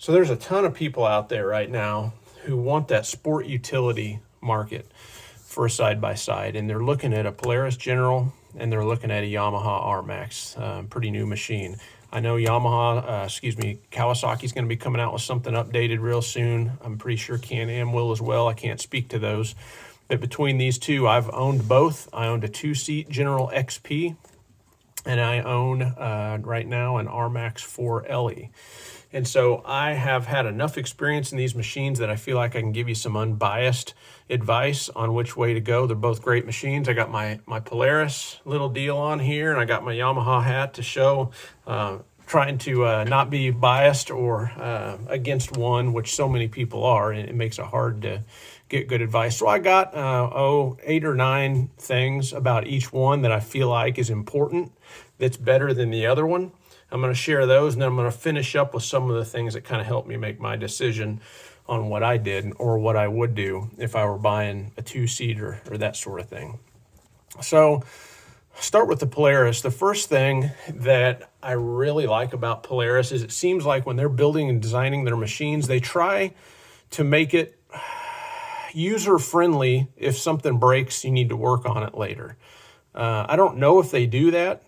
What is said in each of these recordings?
So there's a ton of people out there right now who want that sport utility market for a side-by-side, and they're looking at a Polaris General and they're looking at a Yamaha RMAX, pretty new machine. I know Kawasaki's going to be coming out with something updated real soon. I'm pretty sure Can-Am will as well. I can't speak to those. But between these two, I've owned both. I owned a 2-seat General XP, and I own right now an RMAX 4 LE. And so I have had enough experience in these machines that I feel like I can give you some unbiased advice on which way to go. They're both great machines. I got my Polaris little deal on here, and I got my Yamaha hat to show, trying to not be biased or against one, which so many people are, and it makes it hard to get good advice. So I got 8 or 9 things about each one that I feel like is important, that's better than the other one. I'm going to share those, and then I'm going to finish up with some of the things that kind of helped me make my decision on what I did or what I would do if I were buying a 2-seater or that sort of thing. So start with the Polaris. The first thing that I really like about Polaris is it seems like when they're building and designing their machines, they try to make it user-friendly. If something breaks, you need to work on it later. I don't know if they do that.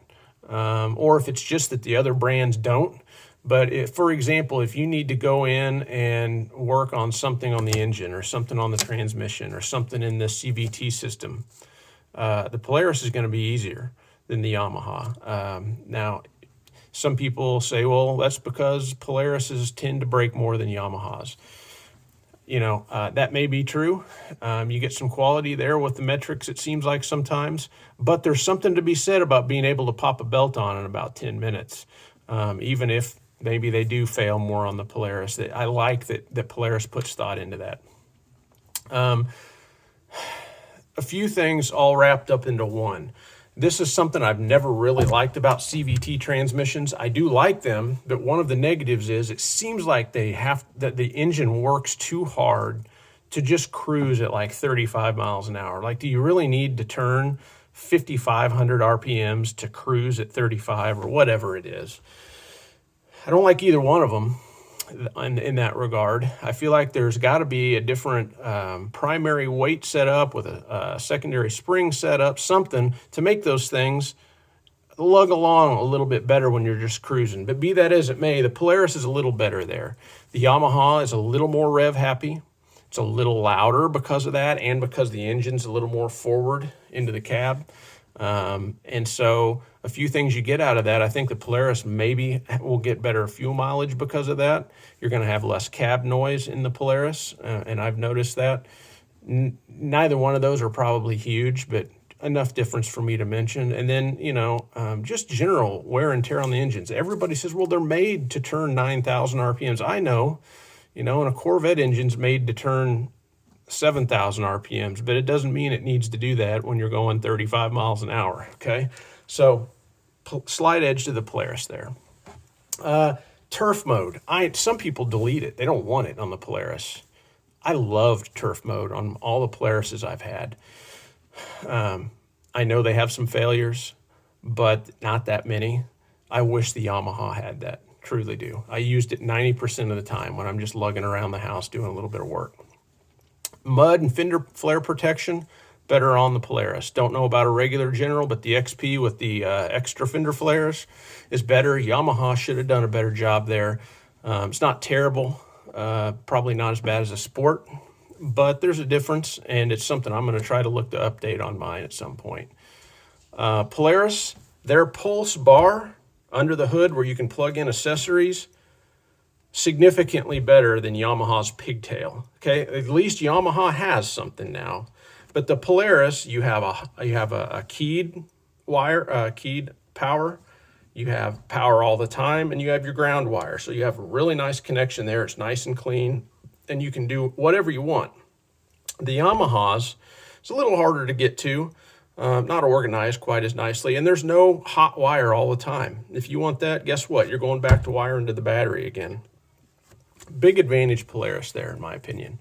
Or if it's just that the other brands don't. But for example, if you need to go in and work on something on the engine or something on the transmission or something in the CVT system, the Polaris is going to be easier than the Yamaha. Now, some people say, well, that's because Polarises tend to break more than Yamahas. That may be true. You get some quality there with the metrics, it seems like sometimes, but there's something to be said about being able to pop a belt on in about 10 minutes, even if maybe they do fail more on the Polaris. I like that Polaris puts thought into that. A few things all wrapped up into one. This is something I've never really liked about CVT transmissions. I do like them, but one of the negatives is it seems like that the engine works too hard to just cruise at like 35 miles an hour. Like, do you really need to turn 5,500 RPMs to cruise at 35 or whatever it is? I don't like either one of them in that regard. I feel like there's got to be a different primary weight setup with a secondary spring setup, something to make those things lug along a little bit better when you're just cruising. But be that as it may, the Polaris is a little better there. The Yamaha is a little more rev happy. It's a little louder because of that, and because the engine's a little more forward into the cab. And so a few things you get out of that. I think the Polaris maybe will get better fuel mileage because of that. You're going to have less cab noise in the Polaris, and I've noticed that. Neither one of those are probably huge, but enough difference for me to mention. And then, just general wear and tear on the engines. Everybody says, well, they're made to turn 9,000 RPMs. I know, and a Corvette engine's made to turn 7,000 RPMs, but it doesn't mean it needs to do that when you're going 35 miles an hour, okay? So slight edge to the Polaris there. Turf mode. Some people delete it. They don't want it on the Polaris. I loved turf mode on all the Polarises I've had. I know they have some failures, but not that many. I wish the Yamaha had that, truly do. I used it 90% of the time when I'm just lugging around the house doing a little bit of work. Mud and fender flare protection, better on the Polaris. Don't know about a regular General, but the XP with the extra fender flares is better. Yamaha should have done a better job there. It's not terrible, probably not as bad as a Sport, but there's a difference, and it's something I'm going to try to look to update on mine at some point. Polaris, their Pulse bar under the hood where you can plug in accessories, significantly better than Yamaha's Pigtail. Okay, at least Yamaha has something now. But the Polaris, you have a keyed wire, keyed power. You have power all the time, and you have your ground wire. So you have a really nice connection there. It's nice and clean, and you can do whatever you want. The Yamahas, it's a little harder to get to, not organized quite as nicely, and there's no hot wire all the time. If you want that, guess what? You're going back to wiring to the battery again. Big advantage Polaris there, in my opinion.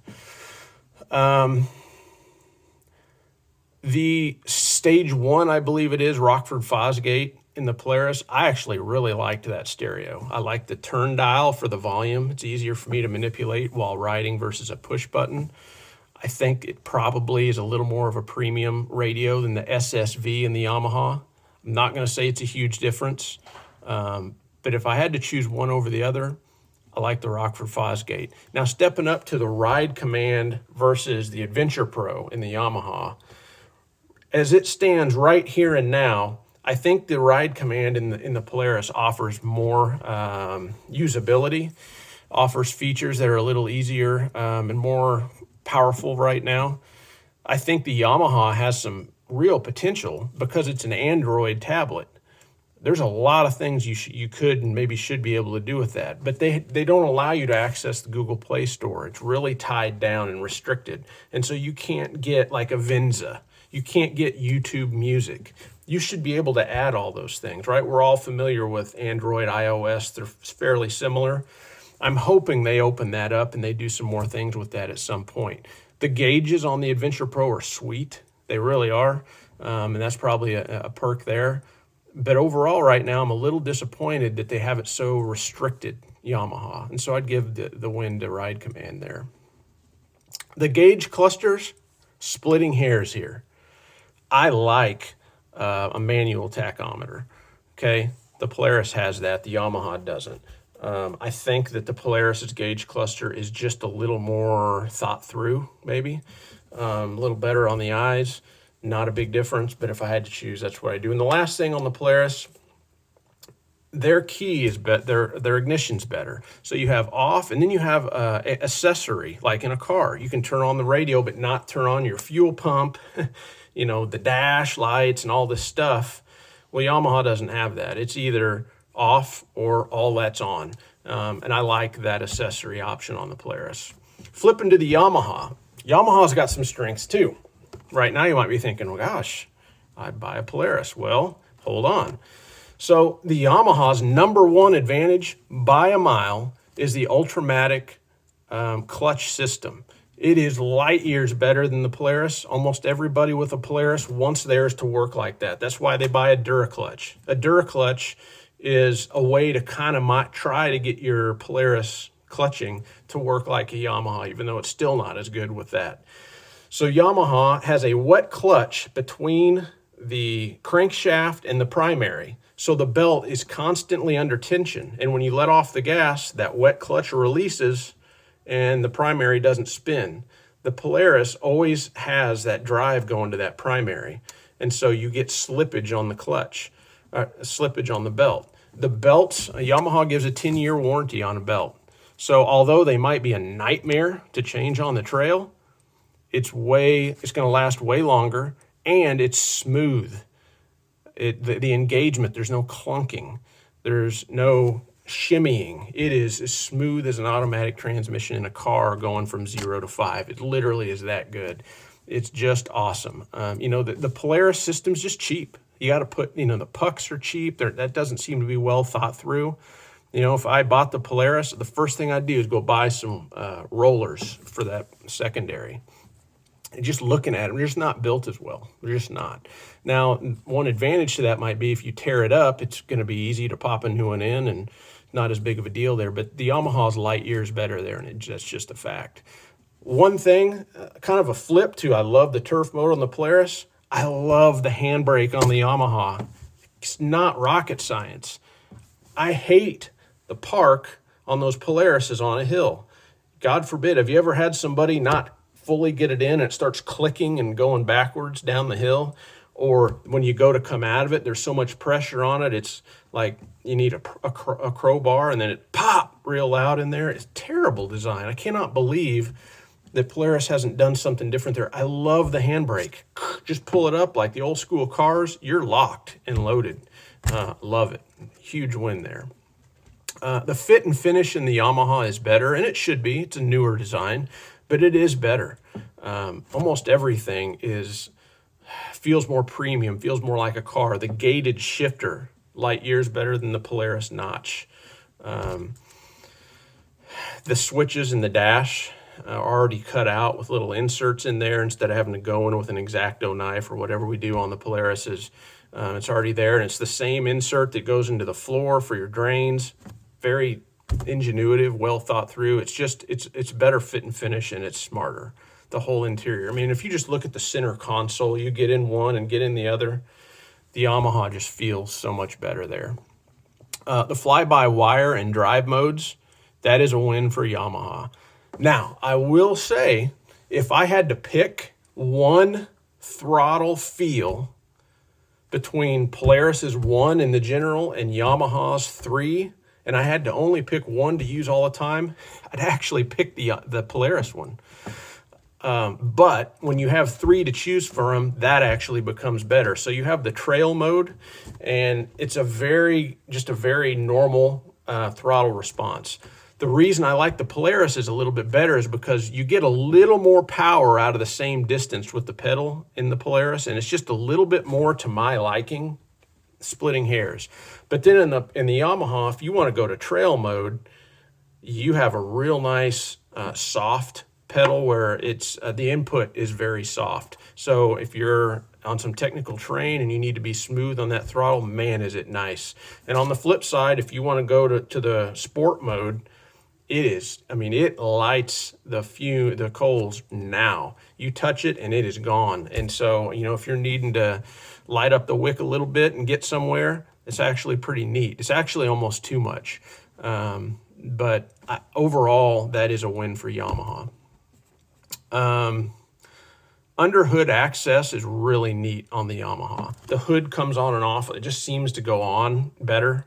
The stage 1, I believe it is, Rockford Fosgate, in the Polaris, I actually really liked that stereo. I like the turn dial for the volume. It's easier for me to manipulate while riding versus a push button. I think it probably is a little more of a premium radio than the SSV and the Yamaha. I'm not going to say it's a huge difference, but if I had to choose one over the other, I like the Rockford Fosgate. Now, stepping up to the Ride Command versus the Adventure Pro in the Yamaha, as it stands right here and now, I think the Ride Command in the Polaris offers more usability, offers features that are a little easier and more powerful right now. I think the Yamaha has some real potential because it's an Android tablet. There's a lot of things you could and maybe should be able to do with that, but they don't allow you to access the Google Play Store. It's really tied down and restricted, and so you can't get like a Venza. You can't get YouTube Music. You should be able to add all those things, right? We're all familiar with Android, iOS. They're fairly similar. I'm hoping they open that up and they do some more things with that at some point. The gauges on the Adventure Pro are sweet. They really are, and that's probably a perk there. But overall, right now, I'm a little disappointed that they have it so restricted, Yamaha. And so I'd give the win to Ride Command there. The gauge clusters, splitting hairs here. I like a manual tachometer, okay? The Polaris has that, the Yamaha doesn't. I think that the Polaris's gauge cluster is just a little more thought through, maybe. A little better on the eyes, not a big difference, but if I had to choose, that's what I do. And the last thing on the Polaris, their key is their ignition's better. So you have off, and then you have accessory, like in a car. You can turn on the radio, but not turn on your fuel pump, you know, the dash lights and all this stuff. Well, Yamaha doesn't have that. It's either off or all that's on. And I like that accessory option on the Polaris. Flipping to the Yamaha. Yamaha's got some strengths too. Right now you might be thinking, well, gosh, I'd buy a Polaris. Well, hold on. So the Yamaha's number one advantage by a mile is the Ultramatic clutch system. It is light years better than the Polaris. Almost everybody with a Polaris wants theirs to work like that. That's why they buy a DuraClutch. A DuraClutch is a way to kind of try to get your Polaris clutching to work like a Yamaha, even though it's still not as good with that. So Yamaha has a wet clutch between the crankshaft and the primary. So the belt is constantly under tension. And when you let off the gas, that wet clutch releases and the primary doesn't spin. The Polaris always has that drive going to that primary. And so you get slippage on the clutch, slippage on the belt. The belts, Yamaha gives a 10-year warranty on a belt. So although they might be a nightmare to change on the trail, it's going to last way longer, and it's smooth. The engagement, there's no clunking. There's no shimmying. It is as smooth as an automatic transmission in a car going from 0 to 5. It literally is that good. It's just awesome. You know, the Polaris system's just cheap. You got to put, you know, the pucks are cheap. That doesn't seem to be well thought through. You know, if I bought the Polaris, the first thing I'd do is go buy some rollers for that secondary. And just looking at them, they're just not built as well. They're just not. Now, one advantage to that might be if you tear it up, it's going to be easy to pop a new one in and not as big of a deal there. But the Yamaha's light years better there, and that's just a fact. One thing, kind of a flip to, I love the turf motor on the Polaris. I love the handbrake on the Yamaha. It's not rocket science. I hate the park on those Polarises on a hill. God forbid, have you ever had somebody not fully get it in and it starts clicking and going backwards down the hill? Or when you go to come out of it, there's so much pressure on it, it's like you need a crowbar and then it pop real loud in there. It's terrible design. I cannot believe that Polaris hasn't done something different there. I love the handbrake. Just pull it up like the old school cars. You're locked and loaded. Love it. Huge win there. The fit and finish in the Yamaha is better, and it should be. It's a newer design, but it is better. Almost everything feels more premium, feels more like a car. The gated shifter, light years better than the Polaris notch. The switches in the dash are already cut out with little inserts in there instead of having to go in with an X-Acto knife or whatever we do on the Polarises. It's already there, and it's the same insert that goes into the floor for your drains. Very ingenuitive, well thought through. It's better fit and finish, and it's smarter. The whole interior. I mean, if you just look at the center console, you get in one and get in the other, the Yamaha just feels so much better there. The fly-by-wire and drive modes, that is a win for Yamaha. Now, I will say, if I had to pick one throttle feel between Polaris's 1 in the General and Yamaha's 3, and I had to only pick one to use all the time, I'd actually pick the Polaris one. But when you have 3 to choose from, that actually becomes better. So you have the trail mode, and it's just a very normal throttle response. The reason I like the Polaris is a little bit better is because you get a little more power out of the same distance with the pedal in the Polaris, and it's just a little bit more to my liking, splitting hairs. But then in the Yamaha, if you want to go to trail mode, you have a real nice soft pedal where it's the input is very soft. So if you're on some technical terrain and you need to be smooth on that throttle, man, is it nice. And on the flip side, if you want to go to the sport mode, it lights the coals now. You touch it and it is gone. And so, if you're needing to light up the wick a little bit and get somewhere, it's actually pretty neat. It's actually almost too much. But overall, that is a win for Yamaha. Under hood access is really neat on the Yamaha. The hood comes on and off. It just seems to go on better.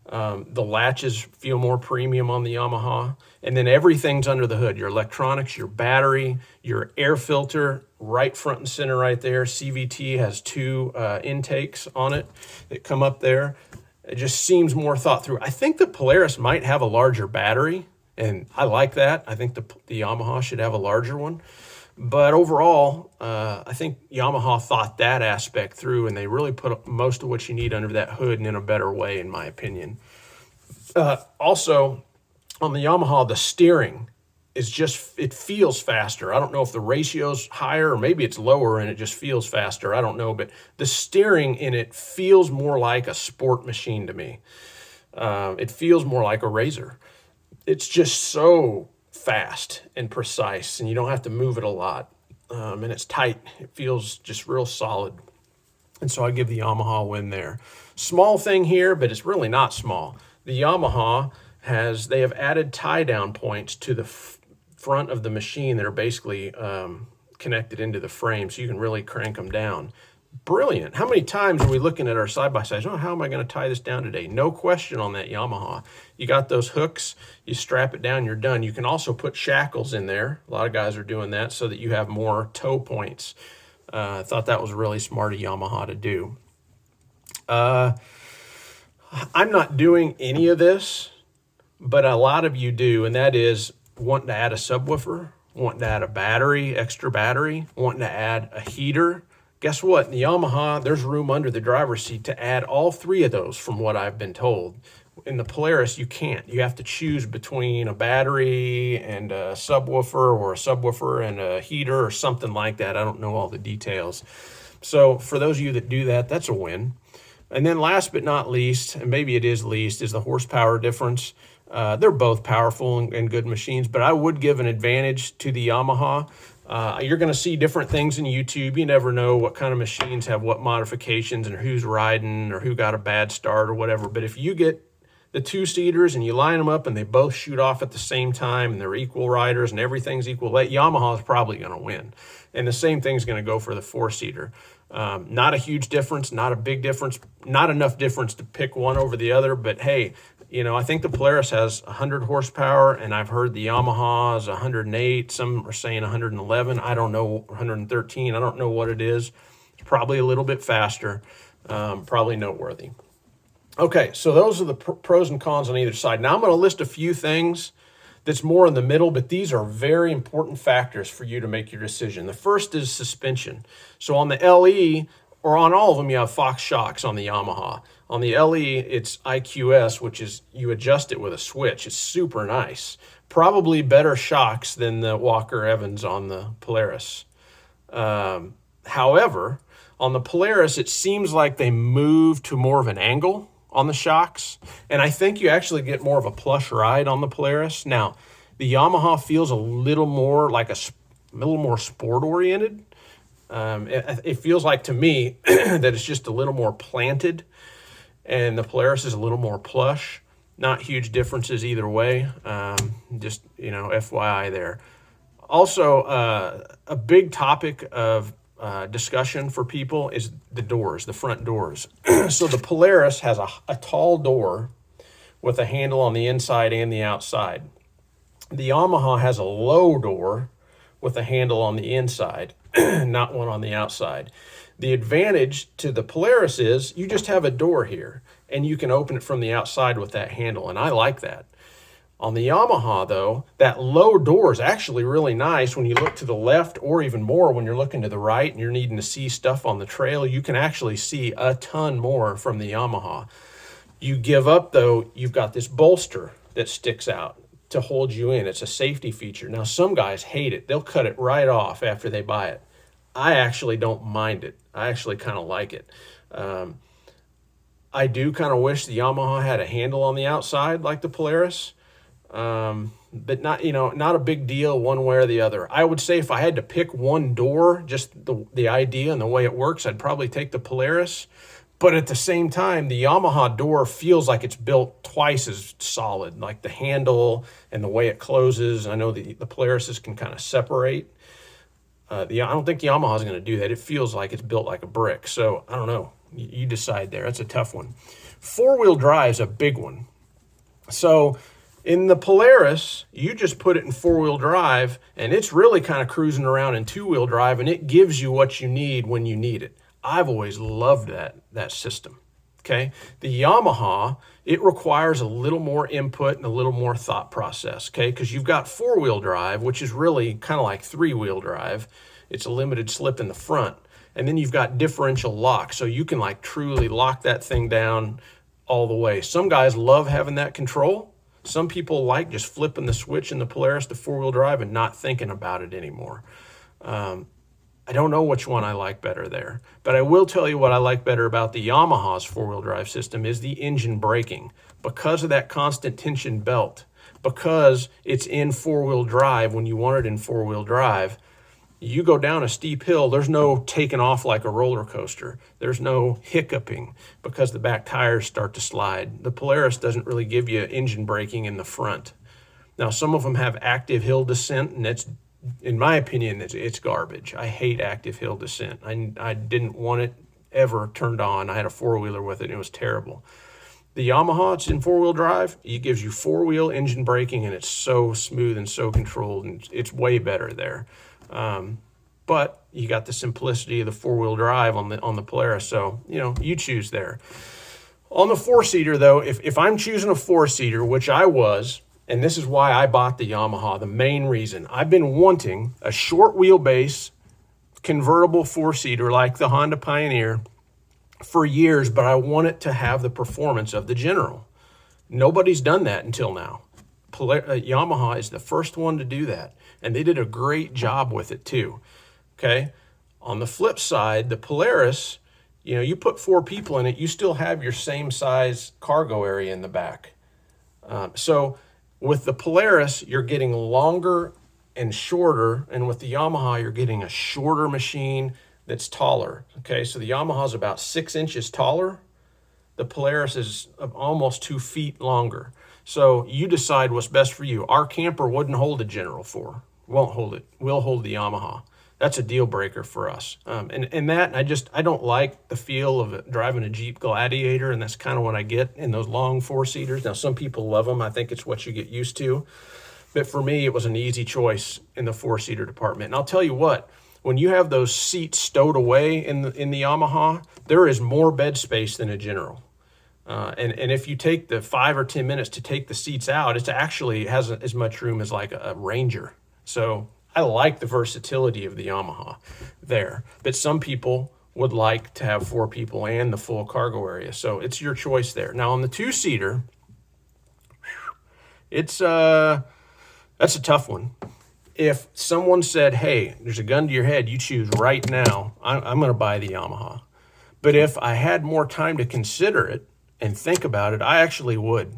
The latches feel more premium on the Yamaha. And then everything's under the hood. Your electronics, your battery, your air filter, right front and center right there. CVT has 2 intakes on it that come up there. It just seems more thought through. I think the Polaris might have a larger battery, and I like that. I think the Yamaha should have a larger one. But overall, I think Yamaha thought that aspect through, and they really put most of what you need under that hood and in a better way, in my opinion. Also, on the Yamaha, the steering it feels faster. I don't know if the ratio's higher or maybe it's lower and it just feels faster. I don't know, but the steering in it feels more like a sport machine to me. It feels more like a razor. It's just so fast and precise, and you don't have to move it a lot. And it's tight. It feels just real solid. And so I give the Yamaha a win there. Small thing here, but it's really not small. The Yamaha they have added tie-down points to the front of the machine that are basically connected into the frame, so you can really crank them down. Brilliant. How many times are we looking at our side-by-sides? Oh, how am I going to tie this down today? No question on that Yamaha. You got those hooks, you strap it down, you're done. You can also put shackles in there. A lot of guys are doing that so that you have more toe points. I thought that was really smart of Yamaha to do. I'm not doing any of this, but a lot of you do, and that is wanting to add a subwoofer, wanting to add a battery, extra battery, wanting to add a heater. Guess what? In the Yamaha, there's room under the driver's seat to add all 3 of those from what I've been told. In the Polaris, you can't. You have to choose between a battery and a subwoofer, or a subwoofer and a heater, or something like that. I don't know all the details. So for those of you that do that, that's a win. And then last but not least, and maybe it is least, is the horsepower difference. They're both powerful and good machines, but I would give an advantage to the Yamaha. You're going to see different things in YouTube. You never know what kind of machines have what modifications and who's riding or who got a bad start or whatever. But if you get the 2-seaters and you line them up and they both shoot off at the same time and they're equal riders and everything's equal, that Yamaha is probably going to win. And the same thing's going to go for the 4-seater. Not a huge difference, not a big difference, not enough difference to pick one over the other. But hey, I think the Polaris has 100 horsepower, and I've heard the Yamaha is 108. Some are saying 111. I don't know, 113. I don't know what it is. It's probably a little bit faster, probably noteworthy. Okay, so those are the pros and cons on either side. Now I'm going to list a few things that's more in the middle, but these are very important factors for you to make your decision. The first is suspension. So on the LE, or on all of them, you have Fox shocks on the Yamaha. On the LE, it's IQS, which is you adjust it with a switch. It's super nice. Probably better shocks than the Walker Evans on the Polaris. However, On the Polaris, it seems like they move to more of an angle on the shocks, and I think you actually get more of a plush ride on the Polaris. Now, the Yamaha feels a little more like a little more sport oriented. It feels like to me that it's just a little more planted, and the Polaris is a little more plush. Not huge differences either way. Just, you know, FYI there. Also, a big topic of discussion for people is the doors, the front doors. So the Polaris has a tall door with a handle on the inside and the outside. The Yamaha has a low door with a handle on the inside, not one on the outside. The advantage to the Polaris is you just have a door here, and you can open it from the outside with that handle, and I like that. On the Yamaha, though, that low door is actually really nice when you look to the left, or even more when you're looking to the right and you're needing to see stuff on the trail. You can actually see a ton more from the Yamaha. You give up, though, you've got this bolster that sticks out to hold you in. It's a safety feature. Now, some guys hate it. They'll cut it right off after they buy it. I actually don't mind it. I actually kind of like it. I do kind of wish the Yamaha had a handle on the outside like the Polaris. But not, you know, not a big deal one way or the other. I would say if I had to pick one door, just the idea and the way it works, I'd probably take the Polaris. But at the same time, the Yamaha door feels like it's built twice as solid, like the handle and the way it closes. I know the Polaris can kind of separate. I don't think the Yamaha is going to do that. It feels like it's built like a brick. So I don't know. You decide there. That's a tough one. Four-wheel drive is a big one. So in the Polaris, you just put it in four-wheel drive, and it's really kind of cruising around in two-wheel drive, and it gives you what you need when you need it. I've always loved that system, okay? The Yamaha, it requires a little more input and a little more thought process, okay? Because you've got four-wheel drive, which is really kind of like three-wheel drive. It's a limited slip in the front. And then you've got differential lock, so you can like truly lock that thing down all the way. Some guys love having that control. Some people like just flipping the switch in the Polaris to four-wheel drive and not thinking about it anymore. I don't know which one I like better there, but I will tell you what I like better about the Yamaha's four-wheel drive system is the engine braking. Because of that constant tension belt, because it's in four-wheel drive when you want it in four-wheel drive, you go down a steep hill, there's no taking off like a roller coaster. There's no hiccuping because the back tires start to slide. The Polaris doesn't really give you engine braking in the front. Now, some of them have active hill descent, and that's, in my opinion, it's garbage. I hate active hill descent. I didn't want it ever turned on. I had a four-wheeler with it, and it was terrible. The Yamaha, it's in four-wheel drive. It gives you four-wheel engine braking, and it's so smooth and so controlled, and it's way better there. But you got the simplicity of the four-wheel drive on the Polaris, so, you know, you choose there. On the four-seater, though, if I'm choosing a four-seater, which I was, and this is why I bought the Yamaha, the main reason. I've been wanting a short wheelbase convertible four-seater like the Honda Pioneer for years, but I want it to have the performance of the General. Nobody's done that until now. Yamaha is the first one to do that, and they did a great job with it too. Okay, on the flip side, the Polaris, you know, you put four people in it, you still have your same size cargo area in the back. So with the Polaris, you're getting longer and shorter, and with the Yamaha, you're getting a shorter machine that's taller. Okay, so the Yamaha is about 6 inches taller. The Polaris is almost 2 feet longer. So you decide what's best for you. Our camper wouldn't hold a General 4. Won't hold it. We'll hold the Yamaha. That's a deal breaker for us. And that, I don't like the feel of driving a Jeep Gladiator, and that's kind of what I get in those long four-seaters. Now, some people love them. I think it's what you get used to. But for me, it was an easy choice in the four-seater department. And I'll tell you what, when you have those seats stowed away in the Yamaha, there is more bed space than a General. And if you take the 5 or 10 minutes to take the seats out, it actually has as much room as like a Ranger. So I like the versatility of the Yamaha there. But some people would like to have four people and the full cargo area. So it's your choice there. Now on the two-seater, that's a tough one. if someone said, hey, there's a gun to your head, you choose right now, I'm going to buy the Yamaha. But if I had more time to consider it and think about it, I actually would.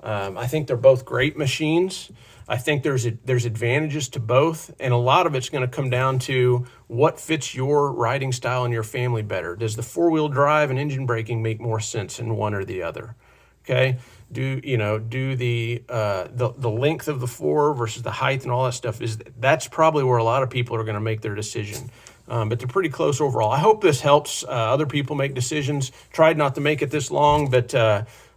I think they're both great machines. I think there's advantages to both, and a lot of it's going to come down to what fits your riding style and your family better. Does the four-wheel drive and engine braking make more sense in one or the other? Okay, do the length of the floor versus the height and all that stuff, that's probably where a lot of people are going to make their decision. But they're pretty close overall. I hope this helps other people make decisions. Tried not to make it this long, but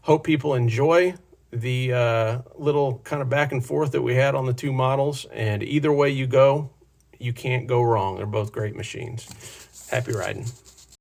hope people enjoy the little kind of back and forth that we had on the two models. And either way you go, you can't go wrong. They're both great machines. Happy riding.